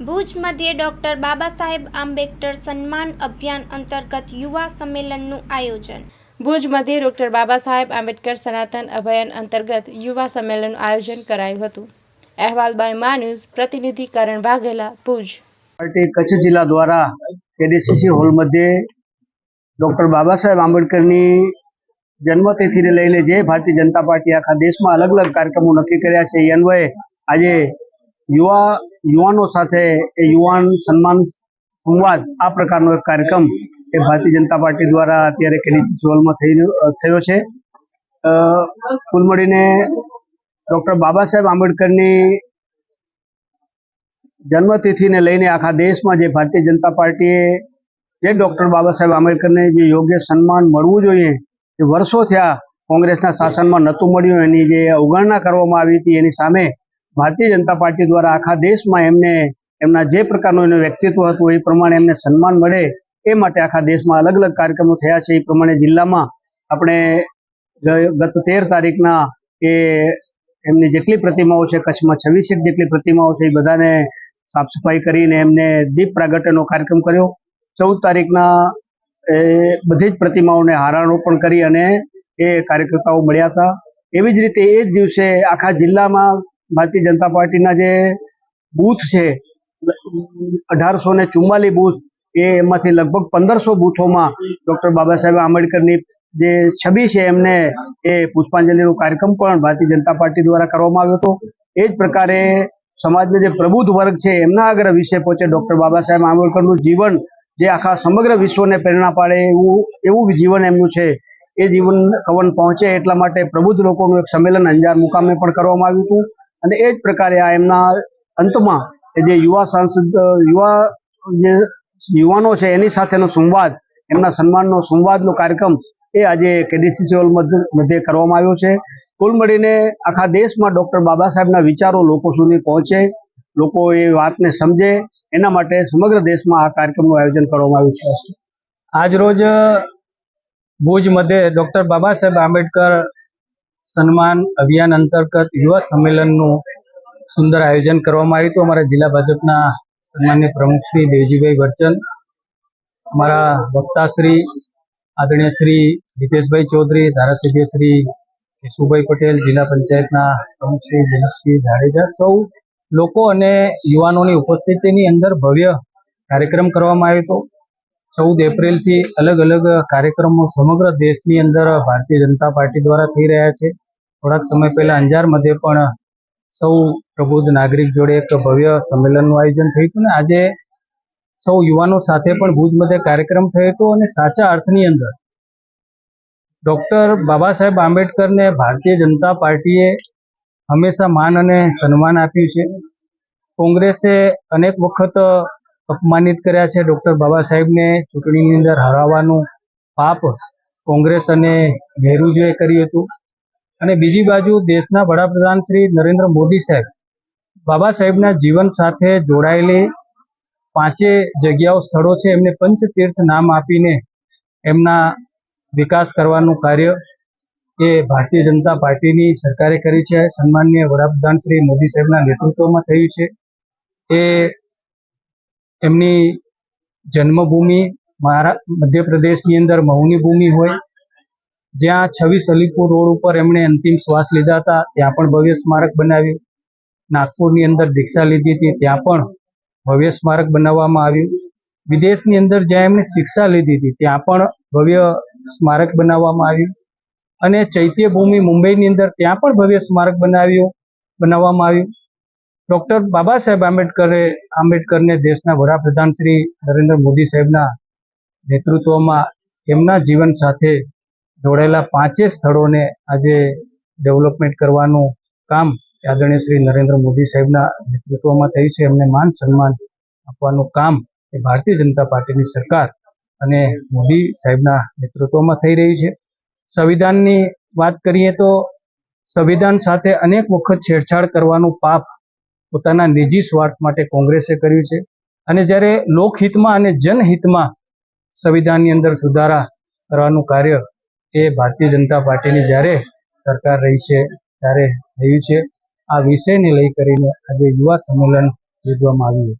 ભુજ મધ્યે ડોક્ટર બાબા સાહેબ આંબેડકર સન્માન અભિયાન અંતર્ગત યુવા સંમેલનનું આયોજન। ભુજ મધ્યે ડોક્ટર બાબા સાહેબ આંબેડકર સનાતન અભિયાન અંતર્ગત યુવા સંમેલનનું આયોજન કરાયું હતું। અહેવાલ બાય મા ન્યૂઝ, પ્રતિનિધિ કરણ વાઘેલા, ભુજ। पार्टी कच्छ जिला द्वारा केडीसीसी हॉल मध्य डॉक्टर बाबा साहेब आंबेडकर जन्मतिथि ने लईने जे भारतीय जनता पार्टी आखा देश में अलग अलग कार्यक्रमों नक्की कर्या छे। ए अन्वये आज युवानों साथे युवान सम्मान संवाद आ प्रकारनो एक कार्यक्रम ए भारतीय जनता पार्टी द्वारा अत्यारे केडीसीसी हॉल में थयो छे। कुल मळीने डॉक्टर बाबा साहेब आंबेडकर जन्मतिथि ने लईने आखा देश में जे भारतीय जनता पार्टी जे डॉक्टर बाबा साहेब आंबेडकर ने जे योग्य सम्मान मळवुं जोईए, वर्षों थया कांग्रेसना शासन में नतुं मळ्युं, एनी जे अवगणना करवामां आवी हती एनी सामे भारतीय जनता पार्टी द्वारा आखा देश में एमने एमना जे प्रकारनुं एनुं व्यक्तित्व हतुं ए प्रमाणे एमने सन्मान मळे ए माटे आखा देश में अलग अलग कार्यक्रमों थया छे। ए प्रमाणे जिल्लामां आपणे गत 13 तारीखना ए एमनी जेटली प्रतिमाओ छे, कच्छमां 26 जेटली प्रतिमाओ छे, ए बधाने साफ सफाई करीने एमने दीप प्रागट्यनो कार्यक्रम कर्यो। 14 तारीखना बधी ज प्रतिमाओने हारारोपण करी अने ए कार्यकर्ताओ मळ्या हता। एवी ज रीते ए ज दिवसे आखा जिल्लामां भारतीय जनता पार्टीना जे बूथ छे 1844 बूथ, एमांथी लगभग 1500 बूथोमां डॉक्टर बाबा साहेब आंबेडकरनी जे छवि छे एमने ए पुष्पांजलिनो कार्यक्रम पण भारतीय जनता पार्टी द्वारा करवामां आव्यो हतो। ए ज प्रकारे समाजनो जे प्रबुद्ध वर्ग छे एमना आगळ विषय पहोंचे डॉक्टर बाबा साहेब आंबेडकरनुं जीवन जे आखा समग्र विश्वने प्रेरणा पाड़े एवुं जीवन एमनुं छे। ए जीवन कवन पहोंचे एटला माटे प्रबुद्ध लोकोनुं एक संमेलन अंजार मुकामे पण करवामां आव्युं हतुं अने ए ज प्रकारे आ एमना अंतमां जे युवा सांसद युवानो छे एनी साथेनो संवाद, एमना सन्माननो संवादनो कार्यक्रम ए आजे केडीसीसी हॉल मध्य करवामां आव्यो छे। कुल मळीने आखा देश में डॉक्टर बाबा साहेबना विचारो लोको सुधी पहोंचे, लोको ए वातने समझे, एना माटे समग्र देश में आ कार्यक्रमनुं आयोजन करवामां आव्युं छे। आज रोज भुज मध्य डॉक्टर बाबा साहेब आंबेडकर सन्मान अभियान अंतर्गत युवा सम्मेलनનું सुंदर आयोजन करवामां આવ્યું હતું। અમારા જિલ્લા ભાજપના સન્માનીય પ્રમુખ શ્રી દેવજીભાઈ વરચન, અમારા વક્તા શ્રી આદરણીય શ્રી હિતેશભાઈ ચૌધરી, ધારાસભ્ય શ્રી કેશુભાઈ પટેલ, જિલ્લા પંચાયતના પ્રમુખ શ્રી જનકસિંહ જાડેજા, સૌ લોકો અને યુવાનોની ઉપસ્થિતિની અંદર ભવ્ય કાર્યક્રમ કરવામાં આવ્યો હતો। 14 એપ્રિલથી अलग अलग कार्यक्रमों समग्र देशनी अंदर भारतीय जनता पार्टी द्वारा थई रह्या छे। थोड़ाक समय पहला अंजार मध्य पण सौ प्रबुद्ध नागरिक जोड़े एक भव्य सम्मेलननुं आयोजन थयुं हतुं। आजे सौ युवानो साथे पण भुज मध्य कार्यक्रम थयो हतो अने साचा अर्थनी अंदर डॉक्टर बाबा साहेब आंबेडकर ने भारतीय जनता पार्टीए हमेशा मान अने सन्मान आप्युं छे। कांग्रेसे अनेक वखत अपमानित कर्या छे। डॉक्टर बाबा साहेब ने चूंटणीनी अंदर हराववानुं पाप कांग्रेस अने नेहरूजीए कर्युं हतुं अने बीजी बाजु देशना वडाप्रधान श्री नरेन्द्र मोदी साहेब बाबा साहेबना जीवन साथे जोड़ायेली 5 जग्याओ स्थळो छे एमने पंचतीर्थ नाम आपीने एमना विकास करवानुं कार्य ए भारतीय जनता पार्टीनी सरकारे करी छे। सन्माननीय वडाप्रधान श्री मोदी साहेबना नेतृत्वमां थयुं छे। ए एमनी जन्मभूमि मध्य प्रदेशनी अंदर महुनी भूमि होय, ज्यां 26 अलीपुर रोड पर एमणे अंतिम श्वास लीधा था, त्यां पण भव्य स्मारक बनाव्युं। नागपुरनी अंदर दीक्षा लीधी थी, त्यां पण भव्य स्मारक बनाववामां आव्युं। विदेशनी अंदर ज्यां एमणे शिक्षा लीधी थी त्यां पण भव्य स्मारक बनाववामां आव्युं अने चैत्य भूमि मुंबईनी अंदर त्यां पण भव्य स्मारक बनाववामां आव्युं। डॉक्टर बाबा साहेब आंबेडकर ने देशना वडाप्रधान श्री नरेन्द्र मोदी साहेबना नेतृत्वमां एमना जीवन साथे जोड़ेला 5 स्थळोने आजे डेवलपमेंट करवानुं काम आदरणीय श्री नरेन्द्र मोदी साहेबना नेतृत्वमां थयुं छे। एमने मान सन्मान आपवानुं काम ए भारतीय जनता पार्टीनी सरकार अने मोदी साहेबना नेतृत्वमां थई रह्युं छे। संविधाननी वात करीए तो संविधान साथे अनेक वखत छेड़छाड़ करवानुं पाप પોતાના નિજી સ્વાર્થ માટે કોંગ્રેસે કર્યું છે અને જ્યારે લોકહિતમાં અને જનહિતમાં સંવિધાનની અંદર સુધારા કરવાનું કાર્ય એ ભારતીય જનતા પાર્ટીની જ્યારે સરકાર રહી છે ત્યારે થયું છે। આ વિષયને લઈ કરીને આજે યુવા સંમેલન યોજવામાં આવ્યું હતું।